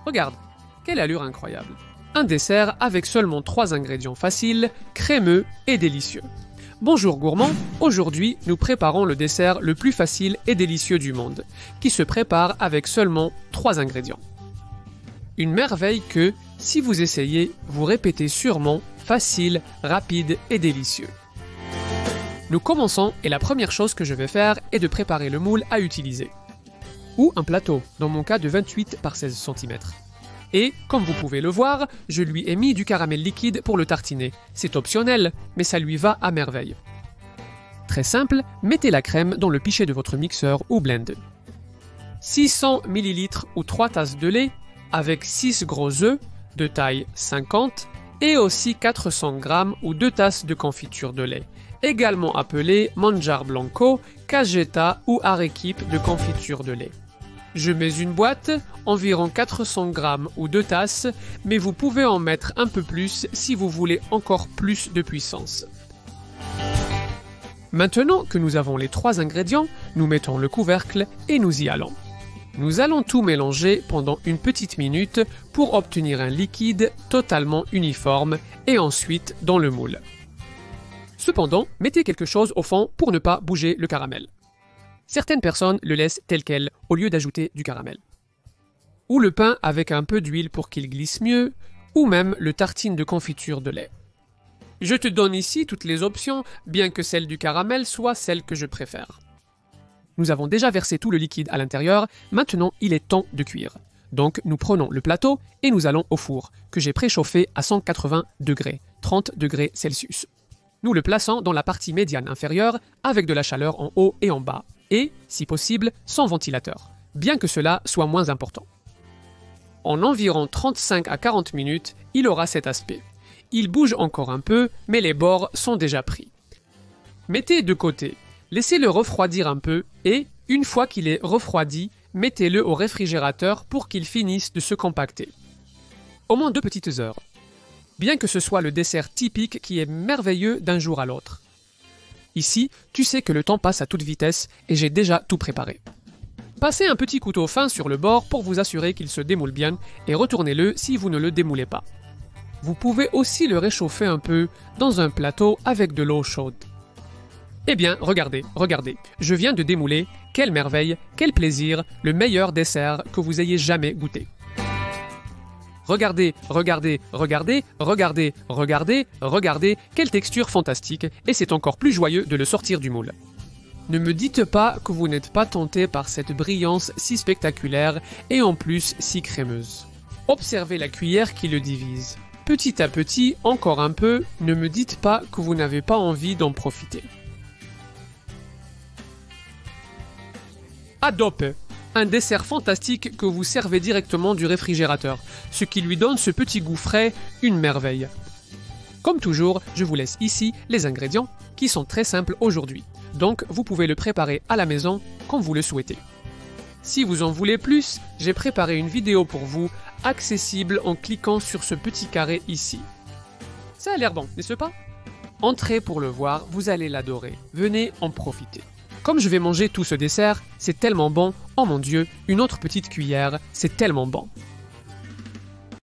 Regarde, quelle allure incroyable. Un dessert avec seulement 3 ingrédients faciles, crémeux et délicieux. Bonjour gourmands, aujourd'hui nous préparons le dessert le plus facile et délicieux du monde, qui se prépare avec seulement 3 ingrédients. Une merveille que, si vous essayez, vous répétez sûrement facile, rapide et délicieux. Nous commençons et la première chose que je vais faire est de préparer le moule à utiliser. Ou un plateau, dans mon cas de 28 par 16 cm. Et, comme vous pouvez le voir, je lui ai mis du caramel liquide pour le tartiner. C'est optionnel, mais ça lui va à merveille. Très simple, mettez la crème dans le pichet de votre mixeur ou blend. 600 ml ou 3 tasses de lait avec 6 gros œufs de taille 50 et aussi 400 g ou 2 tasses de confiture de lait, également appelé manjar blanco, cajeta ou arequipe de confiture de lait. Je mets une boîte, environ 400 g ou 2 tasses, mais vous pouvez en mettre un peu plus si vous voulez encore plus de puissance. Maintenant que nous avons les 3 ingrédients, nous mettons le couvercle et nous y allons. Nous allons tout mélanger pendant une petite minute pour obtenir un liquide totalement uniforme et ensuite dans le moule. Cependant, mettez quelque chose au fond pour ne pas bouger le caramel. Certaines personnes le laissent tel quel au lieu d'ajouter du caramel. Ou le pain avec un peu d'huile pour qu'il glisse mieux, ou même le tartine de confiture de lait. Je te donne ici toutes les options, bien que celle du caramel soit celle que je préfère. Nous avons déjà versé tout le liquide à l'intérieur, maintenant il est temps de cuire. Donc nous prenons le plateau et nous allons au four, que j'ai préchauffé à 180 degrés, 30 degrés Celsius. Nous le plaçons dans la partie médiane inférieure avec de la chaleur en haut et en bas, et, si possible, sans ventilateur, bien que cela soit moins important. En environ 35 à 40 minutes, il aura cet aspect. Il bouge encore un peu, mais les bords sont déjà pris. Mettez de côté, laissez-le refroidir un peu et, une fois qu'il est refroidi, mettez-le au réfrigérateur pour qu'il finisse de se compacter. Au moins 2 petites heures. Bien que ce soit le dessert typique qui est merveilleux d'un jour à l'autre. Ici, tu sais que le temps passe à toute vitesse et j'ai déjà tout préparé. Passez un petit couteau fin sur le bord pour vous assurer qu'il se démoule bien et retournez-le si vous ne le démoulez pas. Vous pouvez aussi le réchauffer un peu dans un plateau avec de l'eau chaude. Eh bien, regardez, je viens de démouler, quelle merveille, quel plaisir, le meilleur dessert que vous ayez jamais goûté. Regardez, quelle texture fantastique, et c'est encore plus joyeux de le sortir du moule. Ne me dites pas que vous n'êtes pas tenté par cette brillance si spectaculaire et en plus si crémeuse. Observez la cuillère qui le divise. Petit à petit, encore un peu, ne me dites pas que vous n'avez pas envie d'en profiter. Adope, un dessert fantastique que vous servez directement du réfrigérateur, ce qui lui donne ce petit goût frais, une merveille. Comme toujours, je vous laisse ici les ingrédients, qui sont très simples aujourd'hui, donc vous pouvez le préparer à la maison comme vous le souhaitez. Si vous en voulez plus, j'ai préparé une vidéo pour vous, accessible en cliquant sur ce petit carré ici. Ça a l'air bon, n'est-ce pas? Entrez pour le voir, vous allez l'adorer, venez en profiter. Comme je vais manger tout ce dessert, c'est tellement bon, oh mon Dieu, une autre petite cuillère, c'est tellement bon.